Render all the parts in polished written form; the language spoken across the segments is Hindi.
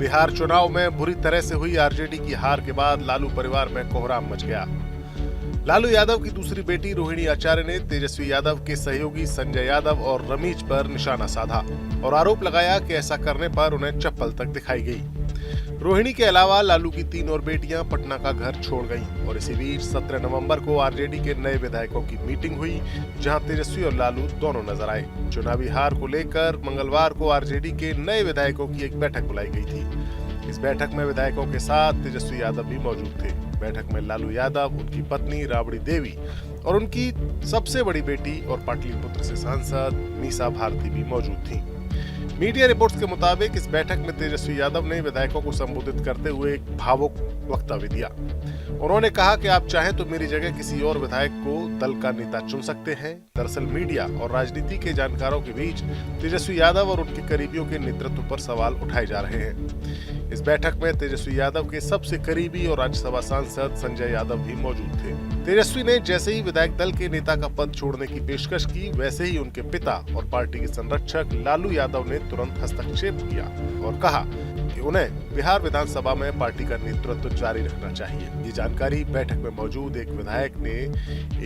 बिहार चुनाव में बुरी तरह से हुई आरजेडी की हार के बाद लालू परिवार में कोहराम मच गया। लालू यादव की दूसरी बेटी रोहिणी आचार्य ने तेजस्वी यादव के सहयोगी संजय यादव और रमीज पर निशाना साधा और आरोप लगाया कि ऐसा करने पर उन्हें चप्पल तक दिखाई गई। रोहिणी के अलावा लालू की 3 और बेटियां पटना का घर छोड़ गईं और इसी बीच 17 नवंबर को आरजेडी के नए विधायकों की मीटिंग हुई, जहां तेजस्वी और लालू दोनों नजर आए। चुनावी हार को लेकर मंगलवार को आरजेडी के नए विधायकों की एक बैठक बुलाई गई थी। इस बैठक में विधायकों के साथ तेजस्वी यादव भी मौजूद थे। बैठक में लालू यादव, उनकी पत्नी राबड़ी देवी और उनकी सबसे बड़ी बेटी और पाटलिपुत्र से सांसद मीसा भारती भी मौजूद थी। मीडिया रिपोर्ट्स के मुताबिक इस बैठक में तेजस्वी यादव ने विधायकों को संबोधित करते हुए एक भावुक वक्तव्य दिया। उन्होंने कहा कि आप चाहें तो मेरी जगह किसी और विधायक को दल का नेता चुन सकते हैं। दरअसल मीडिया और राजनीति के जानकारों के बीच तेजस्वी यादव और उनके करीबियों के नेतृत्व पर सवाल उठाए जा रहे हैं। इस बैठक में तेजस्वी यादव के सबसे करीबी और राज्यसभा सांसद संजय यादव भी मौजूद थे। तेजस्वी ने जैसे ही विधायक दल के नेता का पद छोड़ने की पेशकश की, वैसे ही उनके पिता और पार्टी के संरक्षक लालू यादव ने तुरंत हस्तक्षेप किया और कहा कि उन्हें बिहार विधानसभा में पार्टी का नेतृत्व जारी रखना चाहिए। ये जानकारी बैठक में मौजूद एक विधायक ने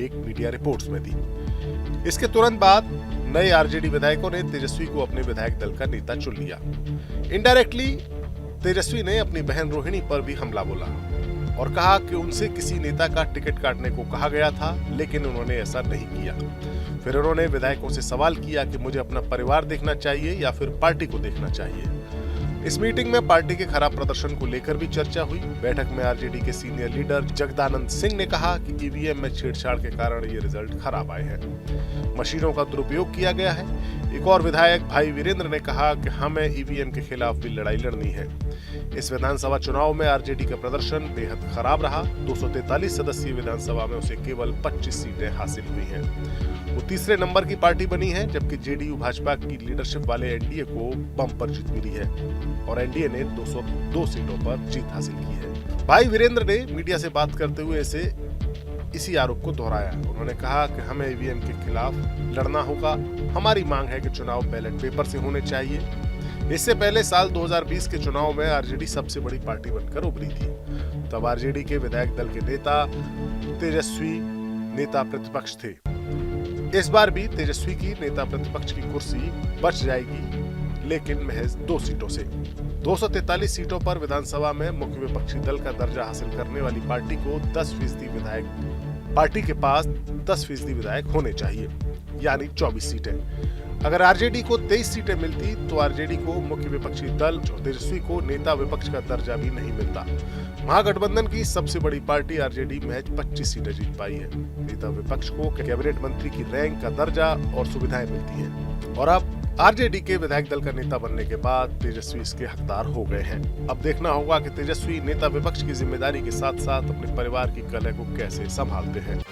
एक मीडिया रिपोर्ट्स में दी। इसके तुरंत बाद नए आरजेडी विधायकों ने तेजस्वी को अपने विधायक दल का नेता चुन लिया। इनडायरेक्टली तेजस्वी ने अपनी बहन रोहिणी पर भी हमला बोला और कहा कि उनसे किसी नेता का टिकट काटने को कहा गया था, लेकिन उन्होंने ऐसा नहीं किया। फिर उन्होंने विधायकों से सवाल किया कि मुझे अपना परिवार देखना चाहिए या फिर पार्टी को देखना चाहिए। इस मीटिंग में पार्टी के खराब प्रदर्शन को लेकर भी चर्चा हुई। बैठक में आरजेडी के सीनियर लीडर जगदानंद सिंह ने कहा कि ईवीएम में छेड़छाड़ के कारण ये रिजल्ट खराब आए हैं, मशीनों का दुरुपयोग किया गया है। एक और विधायक भाई वीरेंद्र ने कहा कि हमें ईवीएम के खिलाफ भी लड़ाई लड़नी है। इस विधानसभा चुनाव में आरजेडी का प्रदर्शन बेहद खराब रहा। 243 सदस्यीय विधानसभा में उसे केवल 25 सीटें हासिल हुई हैं। वो तीसरे नंबर की पार्टी बनी है, जबकि जेडीयू भाजपा की लीडरशिप वाले एनडीए को बम्पर जीत मिली है और एनडीए ने 202 सीटों पर जीत हासिल की है। भाई वीरेंद्र ने मीडिया से बात करते हुए इसी आरोप को दोहराया। उन्होंने कहा कि हमें ईवीएम के खिलाफ लड़ना होगा। हमारी मांग है कि चुनाव बैलेट पेपर से होने चाहिए। इससे पहले साल 2020 के चुनाव में आरजेडी सबसे बड़ी पार्टी बनकर उभरी थी। तब आरजेडी के विधायक दल के नेता तेजस्वी नेता प्रतिपक्ष थे। इस बार भी तेजस्वी की नेता प्रतिपक्ष की कुर्सी बच जाएगी, लेकिन महज 2 सीटों से। 243 सीटों पर विधानसभा में मुख्य विपक्षी दल का दर्जा हासिल करने वाली पार्टी को 10% विधायक, पार्टी के पास 10% विधायक होने चाहिए, यानी 24 सीटें। अगर आरजेडी को 23 सीटें मिलती तो आरजेडी को मुख्य विपक्षी दल तेजस्वी को नेता विपक्ष का दर्जा भी नहीं मिलता। महागठबंधन की सबसे बड़ी पार्टी आरजेडी महज 25 सीटें जीत पाई है। नेता विपक्ष को कैबिनेट मंत्री की रैंक का दर्जा और सुविधाएं मिलती हैं और अब आरजेडी के विधायक दल का नेता बनने के बाद तेजस्वी इसके हकदार हो गए हैं। अब देखना होगा कि तेजस्वी नेता विपक्ष की जिम्मेदारी के साथ साथ अपने परिवार की कलह को कैसे संभालते हैं।